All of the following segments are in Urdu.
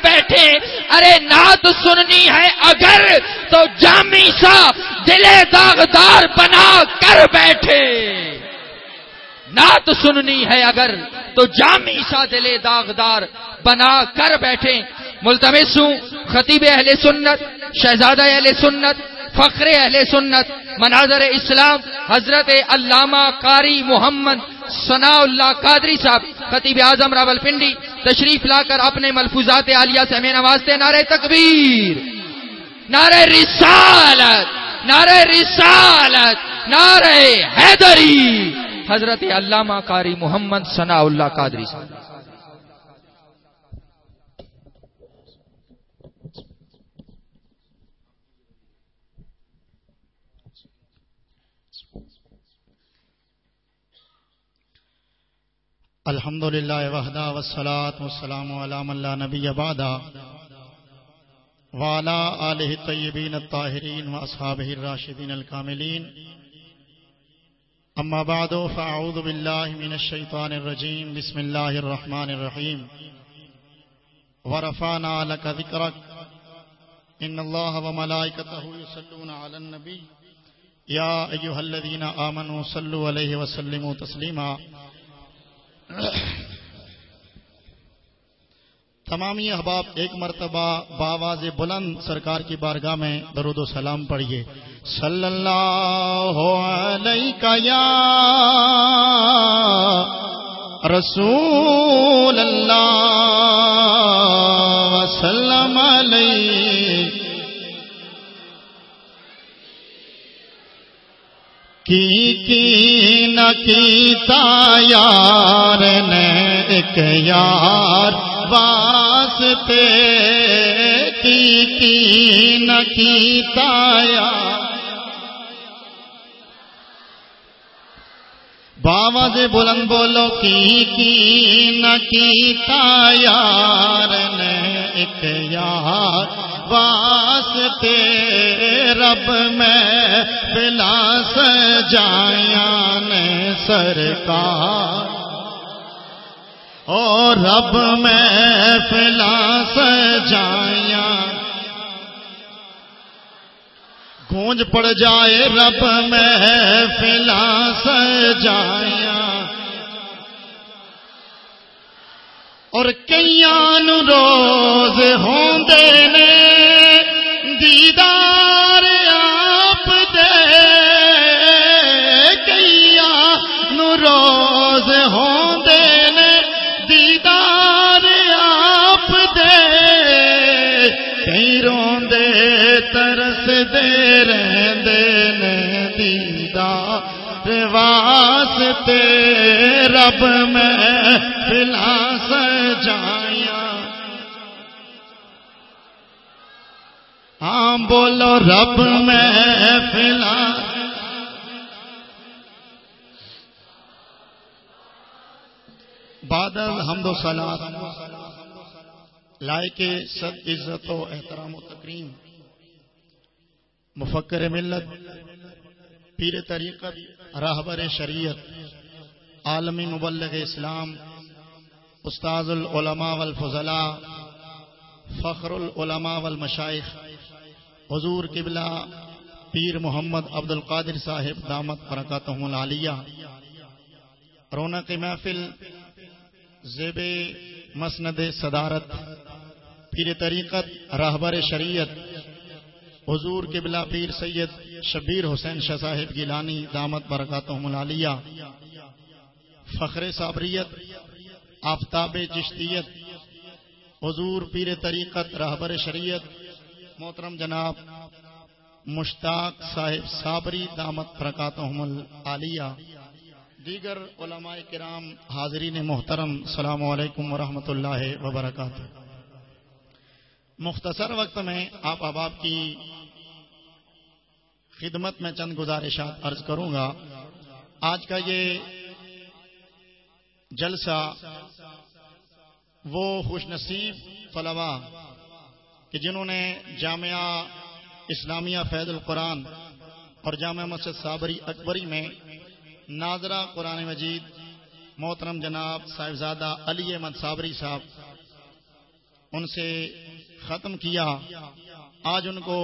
بیٹھے. ارے نعت سننی ہے اگر تو جامی سا دل داغدار بنا کر بیٹھے. نعت سننی ہے اگر تو جامی سا دل داغدار بنا کر بیٹھے. ملتمس ہوں خطیب اہل سنت، شہزادہ اہل سنت، فخر اہل سنت، مناظر اسلام حضرت علامہ قاری محمد ثناء اللہ قادری صاحب خطیب اعظم راولپنڈی تشریف لا کر اپنے ملفوظات عالیہ سے ہمیں نوازتے. نعرہ تکبیر، نعرہ رسالت، نعرہ رسالت، نعرہ حیدری. حضرت علامہ قاری محمد ثناء اللہ قادری صاحب. الحمدللہ وحدہ والصلاة والسلام علی من لا نبی بعدہ وعلی آلہ الطیبین الطاہرین واصحابہ الراشدین الکاملین. اما بعد فاعوذ باللہ من الشیطان الرجیم. بسم اللہ الرحمن الرحیم. ورفعنا لک ذکرک ان اللہ وملائکتہ یصلون علی النبی یا ایہا الذین آمنوا صلوا علیہ وسلموا تسلیما. تمامی احباب ایک مرتبہ بآواز بلند سرکار کی بارگاہ میں درود و سلام پڑھیے. صلی اللہ علیہ یا رسول اللہ وسلم علیہ کی نہ کیتا یار نے ایک یار واسطے کی نہ کیتا یار. باواز بلند بولو کی نہ کیتا یار نے ایک یار واسطے رب میں بلا سجایا نے سرکار اور رب میں بلا سجایا. گونج پڑ جائے رب میں بلا سجایا اور کئیان روز ہوندے نے دیدار آپ دے. کئیان روز ہوندے نے دیدار آپ دے. کئی روندے ترس دے رہندے نے دیدار واسطے رب میں بلا سجایا. ہاں بولو رب میں بلا. بعد الحمد و صلاۃ لائق صد عزت و احترام و تکریم مفکر ملت، پیر طریقت، راہبر شریعت، عالمی مبلغ اسلام، استاذ العلماء والفضلاء، فخر العلماء والمشائخ، حضور قبلہ پیر محمد عبد القادر صاحب دامت برکاتہم العالیہ. رونق محفل زیب مسند صدارت پیر طریقت، راہبر شریعت، حضور قبلہ پیر سید شبیر حسین شاہ صاحب گیلانی دامت برکاتہم العالیہ. فخر صابریت، آفتاب چشتیت، حضور پیر طریقت، راہبر شریعت محترم جناب مشتاق صاحب صابری دامت برکاتہم العالیہ. دیگر علماء کرام، حاضرین محترم، السلام علیکم ورحمۃ اللہ وبرکاتہ. مختصر وقت میں آپ احباب کی خدمت میں چند گزارشات عرض کروں گا. آج کا یہ جلسہ وہ خوش نصیب طلباء کہ جنہوں نے جامعہ اسلامیہ فیض القرآن اور جامعہ مسجد صابری اکبری میں ناظرہ قرآن مجید محترم جناب صاحبزادہ علی احمد صابری صاحب ان سے ختم کیا، آج ان کو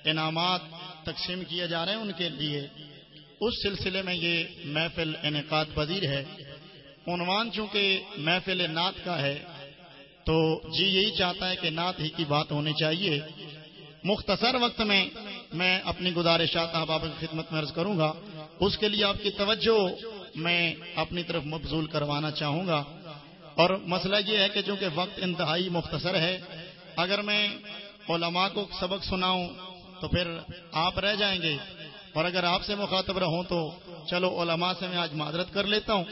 انعامات تقسیم کیے جا رہے ہیں ان کے لیے، اس سلسلے میں یہ محفل انعقاد پذیر ہے۔ عنوان چونکہ محفل نعت کا ہے تو جی یہی چاہتا ہے کہ نعت ہی کی بات ہونی چاہیے۔ مختصر وقت میں اپنی گزارشات احباب کی خدمت میں عرض کروں گا، اس کے لیے آپ کی توجہ میں اپنی طرف مبذول کروانا چاہوں گا۔ اور مسئلہ یہ ہے کہ چونکہ وقت انتہائی مختصر ہے، اگر میں علماء کو سبق سناؤں تو پھر آپ رہ جائیں گے، اور اگر آپ سے مخاطب رہوں تو چلو علماء سے میں آج معذرت کر لیتا ہوں،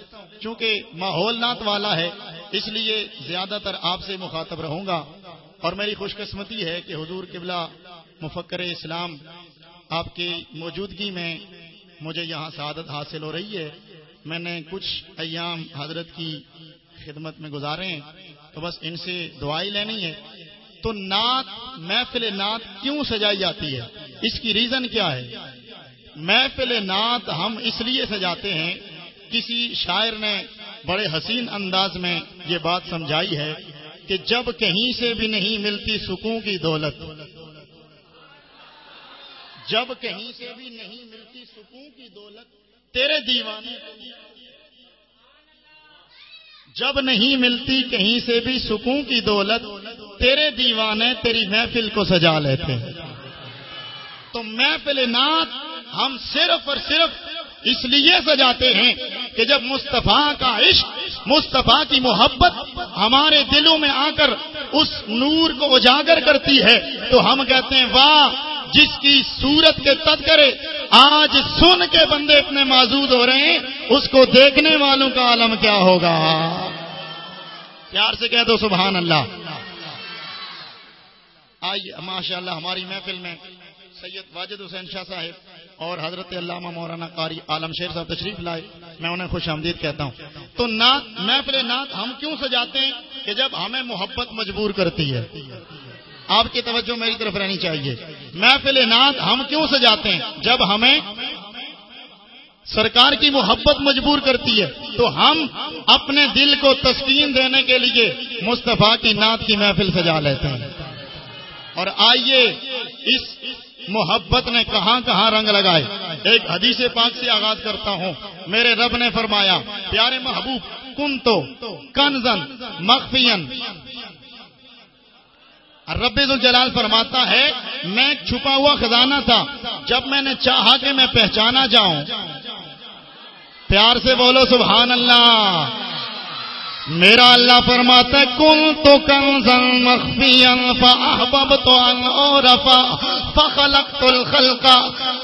چونکہ ماحول نعت والا ہے اس لیے زیادہ تر آپ سے مخاطب رہوں گا۔ اور میری خوش قسمتی ہے کہ حضور قبلہ مفکر اسلام آپ کی موجودگی میں مجھے یہاں سعادت حاصل ہو رہی ہے۔ میں نے کچھ ایام حضرت کی خدمت میں گزارے ہیں تو بس ان سے دعائی لینی ہے۔ تو نعت، محفل نعت کیوں سجائی جاتی ہے، اس کی ریزن کیا ہے؟ محفل نعت ہم اس لیے سجاتے ہیں، کسی شاعر نے بڑے حسین انداز میں یہ بات سمجھائی ہے کہ جب کہیں سے بھی نہیں ملتی سکون کی دولت، جب کہیں سے بھی نہیں ملتی سکون کی دولت تیرے دیوانے، جب نہیں ملتی کہیں سے بھی سکون کی دولت تیرے دیوانے تیری محفل کو سجا لیتے ہیں۔ تو محفل نعت ہم صرف اور صرف اس لیے سجاتے ہیں کہ جب مصطفیٰ کا عشق، مصطفیٰ کی محبت ہمارے دلوں میں آ کر اس نور کو اجاگر کرتی ہے تو ہم کہتے ہیں واہ، جس کی صورت کے تذکرے آج سن کے بندے اتنے معزود ہو رہے ہیں، اس کو دیکھنے والوں کا عالم کیا ہوگا؟ پیار سے کہہ دو سبحان اللہ۔ آئیے ماشاءاللہ ہماری محفل میں سید واجد حسین شاہ صاحب اور حضرت علامہ مولانا قاری عالم شیر صاحب تشریف لائے، میں انہیں خوش آمدید کہتا ہوں۔ تو نعت، محفل نعت ہم کیوں سجاتے ہیں کہ جب ہمیں محبت مجبور کرتی ہے، آپ کی توجہ میری طرف رہنی چاہیے۔ محفل نعت ہم کیوں سجاتے ہیں؟ جب ہمیں سرکار کی محبت مجبور کرتی ہے تو ہم اپنے دل کو تسکین دینے کے لیے مصطفیٰ کی نعت کی محفل سجا لیتے ہیں۔ اور آئیے اس محبت نے کہاں کہاں رنگ لگائے۔ ایک حدیث پاک سے آغاز کرتا ہوں۔ میرے رب نے فرمایا، پیارے محبوب کنتو کنزن مخفین، رب ذوالجلال فرماتا ہے میں ایک چھپا ہوا خزانہ تھا، جب میں نے چاہا کہ میں پہچانا جاؤں، پیار سے بولو سبحان اللہ، میرا اللہ فرماتا ہے کنتو کنزا مخفیا فاحببت ان اعرف فخلقت الخلق،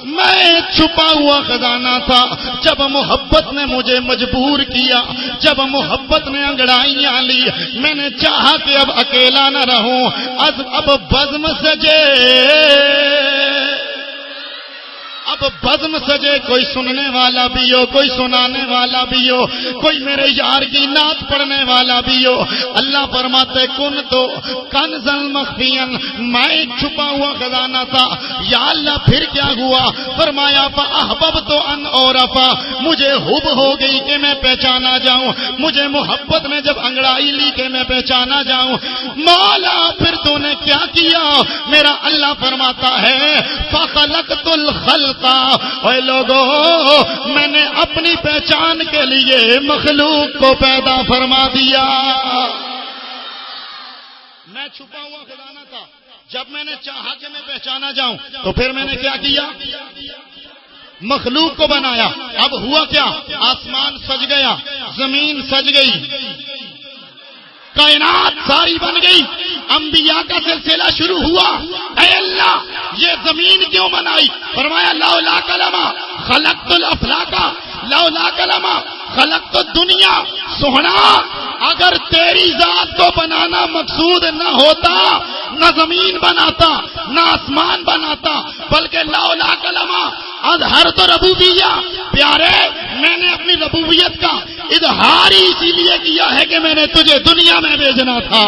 میں چھپا ہوا خزانہ تھا، جب محبت نے مجھے مجبور کیا، جب محبت نے انگڑائیاں لی، میں نے چاہا کہ اب اکیلا نہ رہوں، اب بزم سجے، اب بزم سجے، کوئی سننے والا بھی ہو، کوئی سنانے والا بھی ہو، کوئی میرے یار کی نعت پڑھنے والا بھی ہو۔ اللہ فرماتے کن تو کنزل مخفین، میں ایک چھپا ہوا خزانہ تھا، یا اللہ پھر کیا ہوا؟ فرمایا فاحببت ان اعرف، مجھے حب ہو گئی کہ میں پہچانا جاؤں، مجھے محبت نے جب انگڑائی لی کہ میں پہچانا جاؤں۔ مولا پھر تو نے کیا کیا؟ میرا اللہ فرماتا ہے فخلقت الخلق، اے لوگو میں نے اپنی پہچان کے لیے مخلوق کو پیدا فرما دیا۔ میں چھپا ہوا خزانہ تھا، جب میں نے چاہا کہ میں پہچانا جاؤں تو پھر میں نے کیا کیا؟ مخلوق کو بنایا۔ اب ہوا کیا؟ آسمان سج گیا، زمین سج گئی، کائنات ساری بن گئی، انبیاء کا سلسلہ شروع ہوا۔ اے اللہ یہ زمین کیوں بنائی؟ فرمایا لولا کلمہ خلقت الافلاک، لولا کلمہ خلقت الدنیا۔ سونا اگر تیری ذات کو بنانا مقصود نہ ہوتا، نہ زمین بناتا نہ آسمان بناتا، بلکہ لولا کلمہ اظہر تو ربوبیہ، پیارے میں نے اپنی ربوبیت کا اظہار ہی اسی لیے کیا ہے کہ میں نے تجھے دنیا میں بھیجنا تھا۔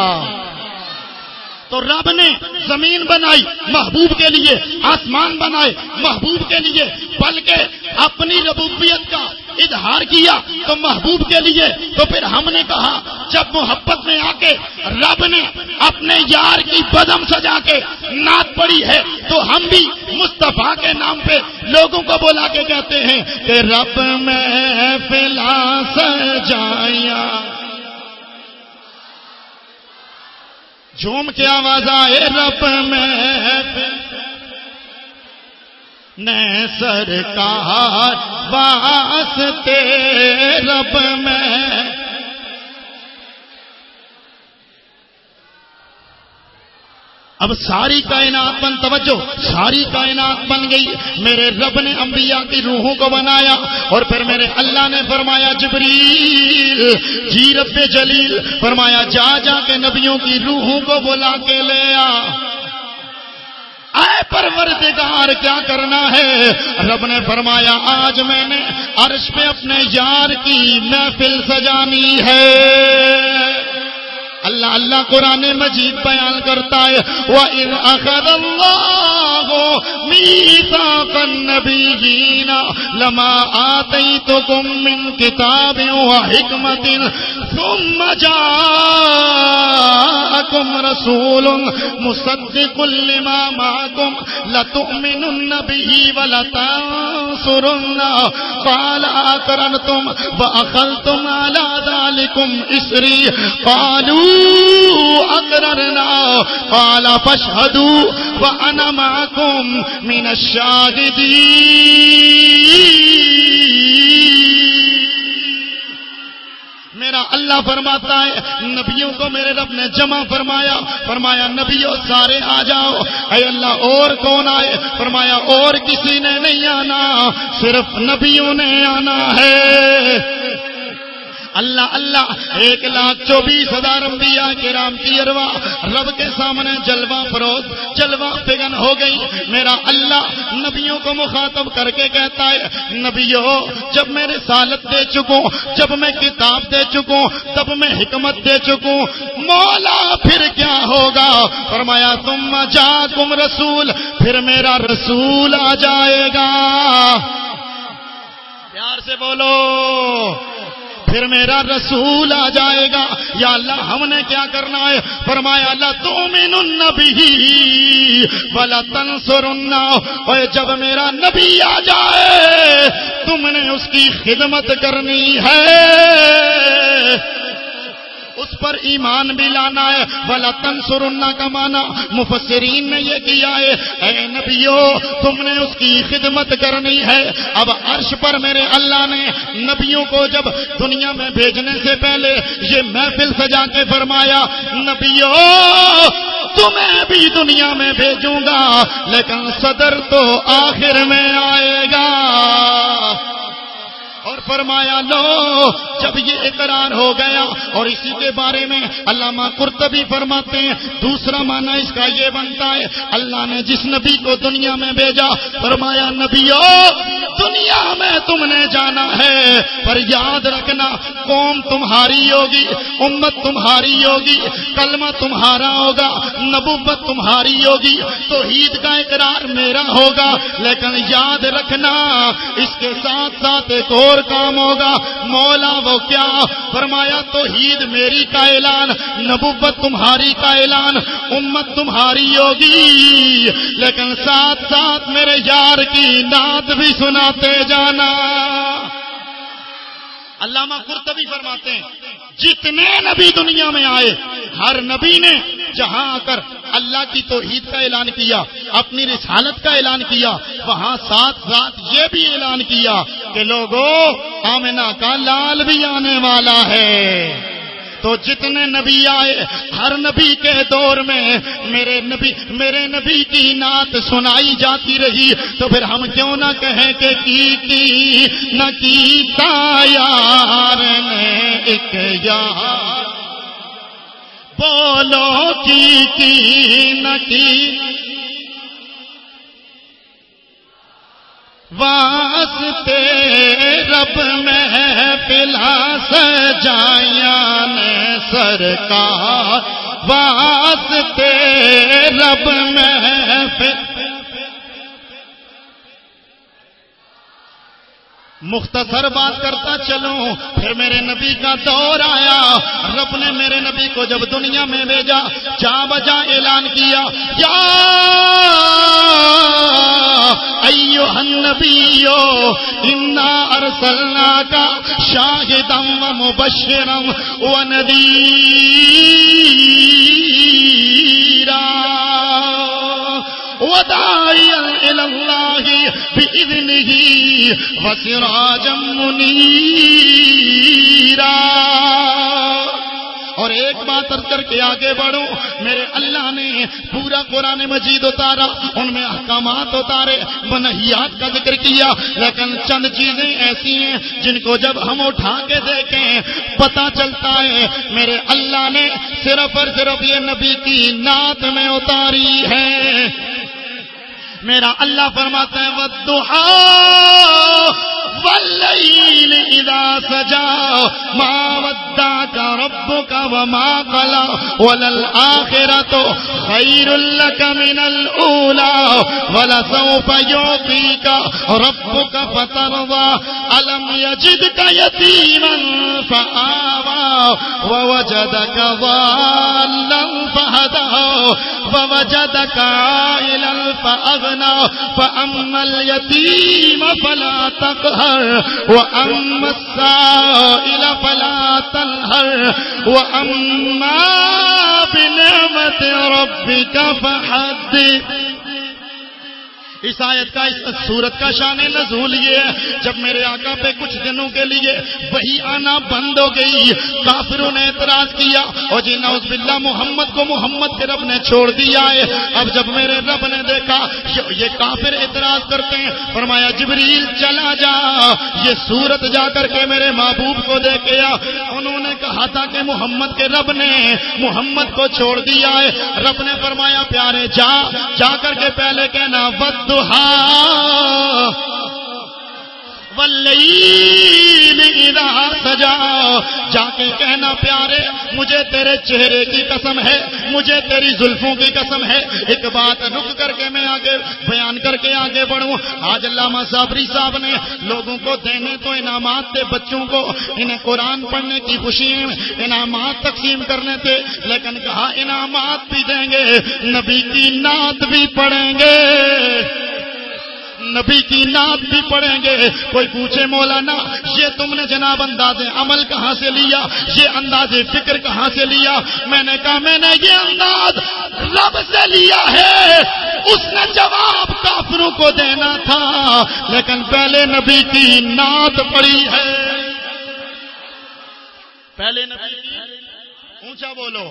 تو رب نے زمین بنائی محبوب کے لیے، آسمان بنائے محبوب کے لیے، بلکہ اپنی ربوبیت کا اظہار کیا تو محبوب کے لیے، تو پھر ہم نے کہا جب محبت میں آ کے رب نے اپنے یار کی بزم سجا کے نعت پڑھی ہے تو ہم بھی مصطفیٰ کے نام پہ لوگوں کو بلا کے کہتے ہیں کہ رب محفلا سجایا، جھوم کے آواز آئے رب محفل نے سرکار واسطے رب میں۔ اب ساری کائنات بن، توجہ، ساری کائنات بن گئی، میرے رب نے انبیاء کی روحوں کو بنایا اور پھر میرے اللہ نے فرمایا جبریل جی رب جلیل، فرمایا جا جا کے نبیوں کی روحوں کو بلا کے لے آ۔ اے پروردگار کیا کرنا ہے؟ رب نے فرمایا آج میں نے عرش پہ اپنے یار کی محفل سجانی ہے۔ اللہ اللہ قرآن مجید بیان کرتا ہے وَإِذْ أَخَذَ اللَّهُ مِيثَاقَ النَّبِيِّينَ لَمَا آتَيْتُكُم مِّن كِتَابٍ وَحِكْمَةٍ ثُمَّ جَاءَكُمْ رَسُولٌ مُصَدِّقٌ لِّمَا مَعَكُمْ لَتُؤْمِنُنَّ بِهِ وَلَتَنصُرُنَّهُ قَالَ أَقْرَرْتُمْ وَأَخَذْتُمْ عَلَىٰ ذَلِكُمْ إِصْرِي قَالُوا اقررنا قال فاشهدوا وانا معكم من الشاهدين۔ میرا اللہ فرماتا ہے نبیوں کو میرے رب نے جمع فرمایا، فرمایا نبیوں سارے آ جاؤ۔ اے اللہ اور کون آئے؟ فرمایا اور کسی نے نہیں آنا، صرف نبیوں نے آنا ہے۔ اللہ اللہ 1,24,000 انبیاء کرام کی ارواح رب کے سامنے جلوہ فروز، جلوہ فگن ہو گئی۔ میرا اللہ نبیوں کو مخاطب کر کے کہتا ہے نبیوں جب میں رسالت دے چکوں، جب میں کتاب دے چکوں، تب میں حکمت دے چکوں، مولا پھر کیا ہوگا؟ فرمایا ثم جاءکم رسول، پھر میرا رسول آ جائے گا۔ پیار سے بولو، پھر میرا رسول آ جائے گا۔ یا اللہ ہم نے کیا کرنا ہے؟ فرمایا لَتُؤْمِنُنَّ بِهِ وَلَتَنصُرُنَّهُ، اور جب میرا نبی آ جائے تم نے اس کی خدمت کرنی ہے، اس پر ایمان بھی لانا ہے۔ وَلَا تَنْصُرُنَّ کا معنی مفسرین نے یہ کیا ہے اے نبیو تم نے اس کی خدمت کرنی ہے۔ اب عرش پر میرے اللہ نے نبیوں کو جب دنیا میں بھیجنے سے پہلے یہ محفل سجا کے فرمایا نبیو تمہیں بھی دنیا میں بھیجوں گا لیکن صدر تو آخر میں آئے گا۔ اور فرمایا لو جب یہ اقرار ہو گیا، اور اسی کے بارے میں علامہ قرطبی فرماتے ہیں دوسرا معنی اس کا یہ بنتا ہے اللہ نے جس نبی کو دنیا میں بھیجا فرمایا نبیو دنیا میں تم نے جانا ہے پر یاد رکھنا قوم تمہاری ہوگی، امت تمہاری ہوگی، کلمہ تمہارا ہوگا، نبوت تمہاری ہوگی، توحید کا اقرار میرا ہوگا، لیکن یاد رکھنا اس کے ساتھ ساتھ ایک اور کام ہوگا۔ مولا وہ کیا؟ فرمایا توحید میری کا اعلان، نبوت تمہاری کا اعلان، امت تمہاری ہوگی، لیکن ساتھ ساتھ میرے یار کی نعت بھی سناتے جانا۔ علامہ قرطبی فرماتے ہیں جتنے نبی دنیا میں آئے ہر نبی نے جہاں آ کر اللہ کی توحید کا اعلان کیا، اپنی رسالت کا اعلان کیا، وہاں ساتھ ساتھ یہ بھی اعلان کیا کہ لوگوں آمنہ کا لال بھی آنے والا ہے۔ تو جتنے نبی آئے ہر نبی کے دور میں میرے نبی کی نعت سنائی جاتی رہی، تو پھر ہم کیوں نہ کہیں کہ کی نہ کیتا یار نے ایک یار، بولو کی نہ کی واسطے رب محفل سجایا نے سرکار واسطے رب محفل مختصر بات کرتا چلوں، پھر میرے نبی کا دور آیا، رب نے میرے نبی کو جب دنیا میں بھیجا، جا بجا اعلان کیا، یا ایھا النبی انا ارسلناک شاہدا ومبشرا ونذیرا وداعیا الی اللہ بإذنہ وسراجا منیرا۔ اور ایک بات عرض کر کے آگے بڑھوں، میرے اللہ نے پورا قرآن مجید اتارا، ان میں احکامات اتارے، منہیات کا ذکر کیا، لیکن چند چیزیں ایسی ہیں جن کو جب ہم اٹھا کے دیکھیں پتہ چلتا ہے میرے اللہ نے صرف اور صرف یہ نبی کی نعت میں اتاری ہے۔ میرا اللہ فرماتا ہے والضحیٰ واللیل اذا سجا ما ودعک ربک وما قلی وللآخرۃ خیر لک من الاولی ولسوف یعطیک ربک فترضی الم یجدک یتیما فآوی ووجدک ضالا فہدی ووجدک عائلا فأغنى فأما اليتيم فلا تقهر وأما السائل فلا تنهر وأما بنعمة ربك فحدث۔ اس آیت کا، اس سورت کا شان نزول یہ ہے جب میرے آقا پہ کچھ دنوں کے لیے وحی آنا بند ہو گئی، کافروں نے اعتراض کیا اور جی نعوذ باللہ محمد کو محمد کے رب نے چھوڑ دیا ہے۔ اب جب میرے رب نے دیکھا یہ کافر اعتراض کرتے ہیں، فرمایا جبریل چلا جا، یہ سورت جا کر کے میرے محبوب کو دے کے آ۔ انہوں نے کہا تھا کہ محمد کے رب نے محمد کو چھوڑ دیا ہے، رب نے فرمایا پیارے جا کر کے پہلے کہنا واللیل اذا سجا، جا کے کہنا پیارے مجھے تیرے چہرے کی قسم ہے، مجھے تیری زلفوں کی قسم ہے۔ ایک بات رک کر کے میں آگے بیان کر کے آگے بڑھوں۔ آج علامہ صابری صاحب نے لوگوں کو دینے تو انعامات تھے، بچوں کو انہیں قرآن پڑھنے کی خوشی میں انعامات تقسیم کرنے تھے، لیکن کہا انعامات بھی دیں گے، نبی کی نعت بھی پڑھیں گے، نبی کی نعت بھی پڑھیں گے۔ کوئی پوچھے مولانا یہ تم نے جناب انداز عمل کہاں سے لیا، یہ انداز فکر کہاں سے لیا؟ میں نے کہا میں نے یہ انداز رب سے لیا ہے، اس نے جواب کافروں کو دینا تھا، لیکن پہلے نبی کی نعت پڑھی ہے، پہلے نبی کی۔ اونچا بولو۔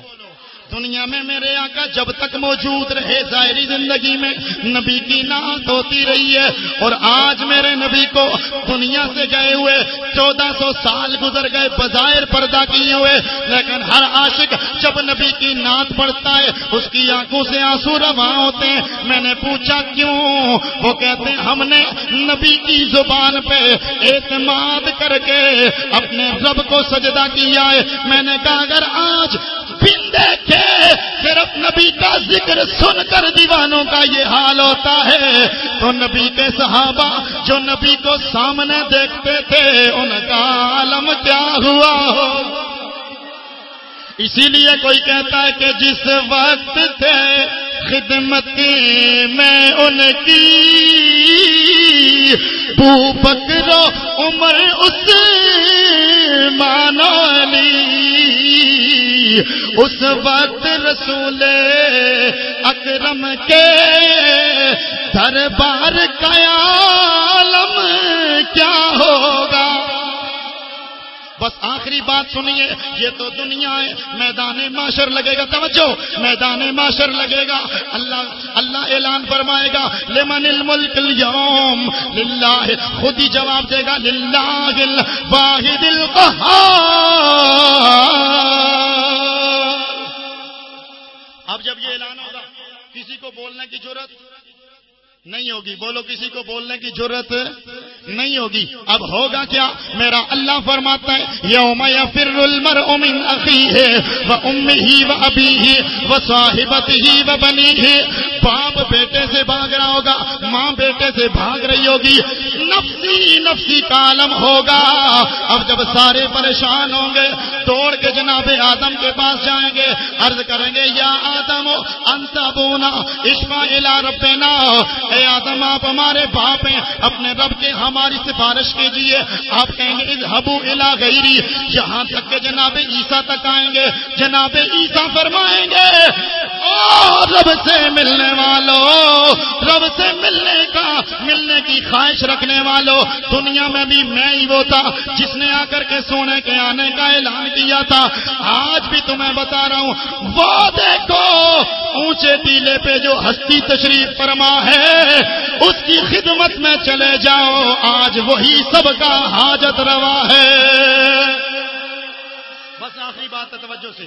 دنیا میں میرے آقا جب تک موجود رہے ظاہری زندگی میں نبی کی نعت ہوتی رہی ہے، اور آج میرے نبی کو دنیا سے گئے ہوئے 1400 سال گزر گئے بظاہر پردہ کیے ہوئے، لیکن ہر عاشق جب نبی کی نعت پڑھتا ہے اس کی آنکھوں سے آنسو رواں ہوتے ہیں۔ میں نے پوچھا کیوں؟ وہ کہتے ہیں ہم نے نبی کی زبان پہ اعتماد کر کے اپنے رب کو سجدہ کیا ہے۔ میں نے کہا اگر آج بن دیکھے صرف نبی کا ذکر سن کر دیوانوں کا یہ حال ہوتا ہے تو نبی کے صحابہ جو نبی کو سامنے دیکھتے تھے ان کا عالم کیا ہوا ہو۔ اسی لیے کوئی کہتا ہے کہ جس وقت تھے خدمت میں ان کی بو بکر عمر عثمان علی، اس وقت رسول اکرم کے دربار کا عالم کیا ہوگا۔ بس آخری بات سنیے، یہ تو دنیا ہے، میدان معاشر لگے گا، توجہ، میدان معاشر لگے گا، اللہ اعلان فرمائے گا لمن الملک اليوم للہ، خود ہی جواب دے گا للہ الواحد القہار۔ اب جب یہ اعلان ہوگا کسی کو بولنے کی جرات نہیں ہوگی، بولو کسی کو بولنے کی جرات نہیں ہوگی۔ اب ہوگا کیا؟ میرا اللہ فرماتا ہے یوم یفر المرء من اخیہ و امہ و ابیہ و صاحبتہ و بنیہ باپ بیٹے سے بھاگ رہا ہوگا، ماں بیٹے سے بھاگ رہی ہوگی، نفسی نفسی کا عالم ہوگا۔ اب جب سارے پریشان ہوں گے دوڑ کے جناب آدم کے پاس جائیں گے، عرض کریں گے یا آدم انت ابونا اشفع الی ربنا، اے آدم آپ ہمارے باپ ہیں، اپنے رب کے ہماری سفارش کیجیے۔ آپ کہیں گے اذهبوا الی غیری، یہاں تک کہ جناب عیسیٰ تک آئیں گے، جناب عیسیٰ فرمائیں گے او رب سے ملنے والوں، رب سے ملنے کی خواہش رکھنے والوں، دنیا میں بھی میں ہی وہ تھا جس نے آ کر کے سونے کے آنے کا اعلان کیا تھا، آج بھی تمہیں بتا رہا ہوں وہ دیکھو اونچے ٹیلے پہ جو ہستی تشریف فرما ہے اس کی خدمت میں چلے جاؤ، آج وہی سب کا حاجت روا ہے۔ بس آخری بات ہے توجہ سے،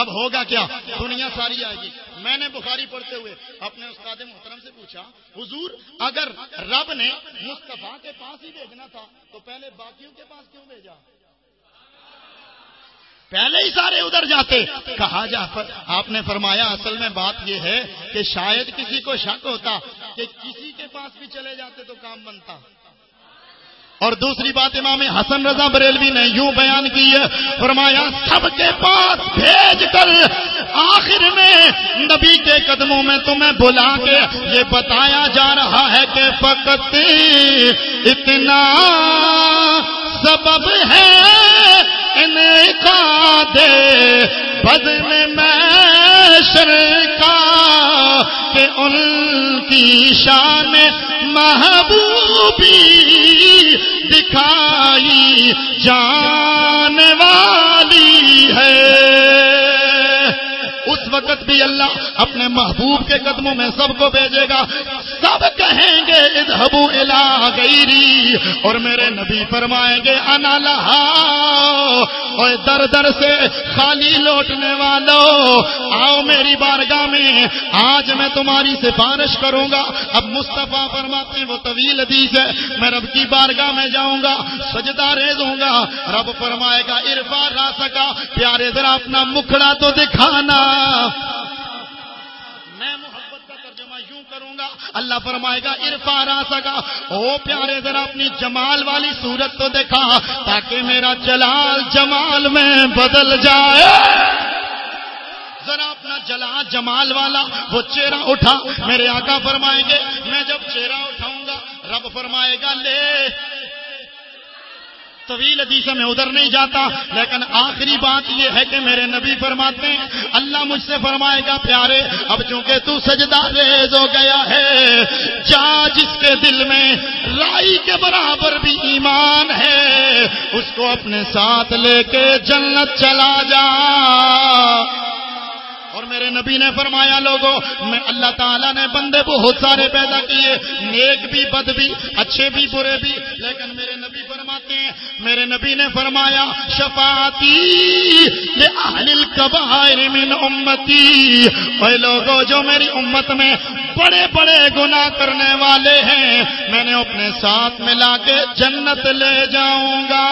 اب ہوگا کیا؟ دنیا ساری آئے گی۔ میں نے بخاری پڑھتے ہوئے اپنے استاد محترم سے پوچھا حضور اگر رب نے مصطفیٰ کے پاس ہی بھیجنا تھا تو پہلے باقیوں کے پاس کیوں بھیجا؟ پہلے ہی سارے ادھر جاتے۔ کہا جا آپ نے فرمایا اصل میں بات یہ ہے کہ شاید کسی کو شک ہوتا کہ کسی کے پاس بھی چلے جاتے تو کام بنتا۔ اور دوسری بات امام حسن رضا بریلوی نے یوں بیان کی ہے، فرمایا سب کے پاس بھیج کر آخر میں نبی کے قدموں میں تمہیں بلا کے یہ بتایا جا رہا ہے کہ فقط اتنا سبب ہے انعقاد بزم محشر کا کہ ان کی شان محبوبی دکھائی جانے والی ہے۔ اس وقت بھی اللہ اپنے محبوب کے قدموں میں سب کو بھیجے گا، سب کہیں گے اذهبوا الی غیری، اور میرے نبی فرمائیں گے انا لہا، اور در در سے خالی لوٹنے والوں آؤ میری بارگاہ میں، آج میں تمہاری سفارش کروں گا۔ اب مصطفیٰ فرماتے ہیں وہ طویل حدیث ہے، میں رب کی بارگاہ میں جاؤں گا، سجدہ ریز ہوں گا، رب فرمائے گا ارفع راسک، پیارے ذرا اپنا مکھڑا تو دکھانا۔ میں محبت کا ترجمہ یوں کروں گا، اللہ فرمائے گا ارفع راسک، او پیارے ذرا اپنی جمال والی صورت تو دکھا تاکہ میرا جلال جمال میں بدل جائے۔ ذرا اپنا جلال جمال والا وہ چہرہ اٹھا، میرے آقا فرمائیں گے میں جب چہرہ اٹھاؤں گا رب فرمائے گا لے۔ طویل حدیث میں ادھر نہیں جاتا، لیکن آخری بات یہ ہے کہ میرے نبی فرماتے ہیں اللہ مجھ سے فرمائے گا پیارے اب چونکہ تو سجدہ ریز ہو گیا ہے، جا جس کے دل میں رائی کے برابر بھی ایمان ہے اس کو اپنے ساتھ لے کے جنت چلا جا۔ اور میرے نبی نے فرمایا لوگوں میں اللہ تعالیٰ نے بندے بہت سارے پیدا کیے، نیک بھی بد بھی اچھے بھی برے بھی، لیکن میرے نبی فرماتے ہیں میرے نبی نے فرمایا شفاعتی لأہل الکبائر من امتی، اے لوگوں جو میری امت میں بڑے بڑے گناہ کرنے والے ہیں میں نے اپنے ساتھ ملا کے جنت لے جاؤں گا۔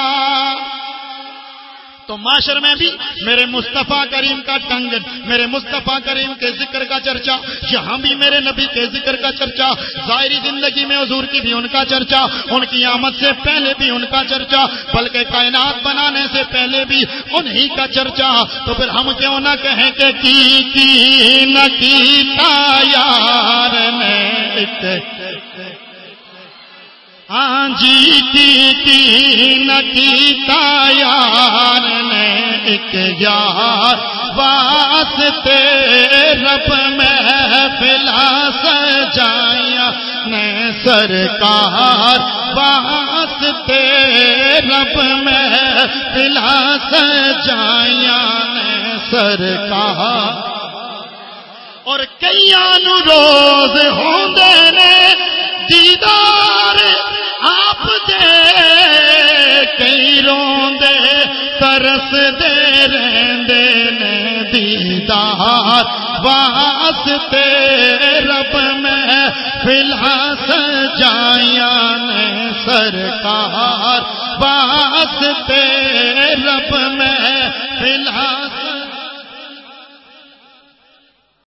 تو معاشر میں بھی میرے مصطفیٰ کریم کا ٹنگن، میرے مصطفیٰ کریم کے ذکر کا چرچا، یہاں بھی میرے نبی کے ذکر کا چرچا، ظاہری زندگی میں حضور کی بھی ان کا چرچا، ان کی آمد سے پہلے بھی ان کا چرچا، بلکہ کائنات بنانے سے پہلے بھی انہی کا چرچا۔ تو پھر ہم کیوں نہ کہیں کہ کی نہ کیتا یار نے ہاں جی کی نہ کیتا یار نے ایک یار واسطے رب محفل سجایا نے سرکار واسطے رب محفل سجایا نے سرکار۔ اور کئیاں نو روز ہوندے نے دیدار آپ دے، کئی روندے ترس دے رہندے نے دیدار واسطے رب محفل سجایا نے سرکار واسطے رب محفل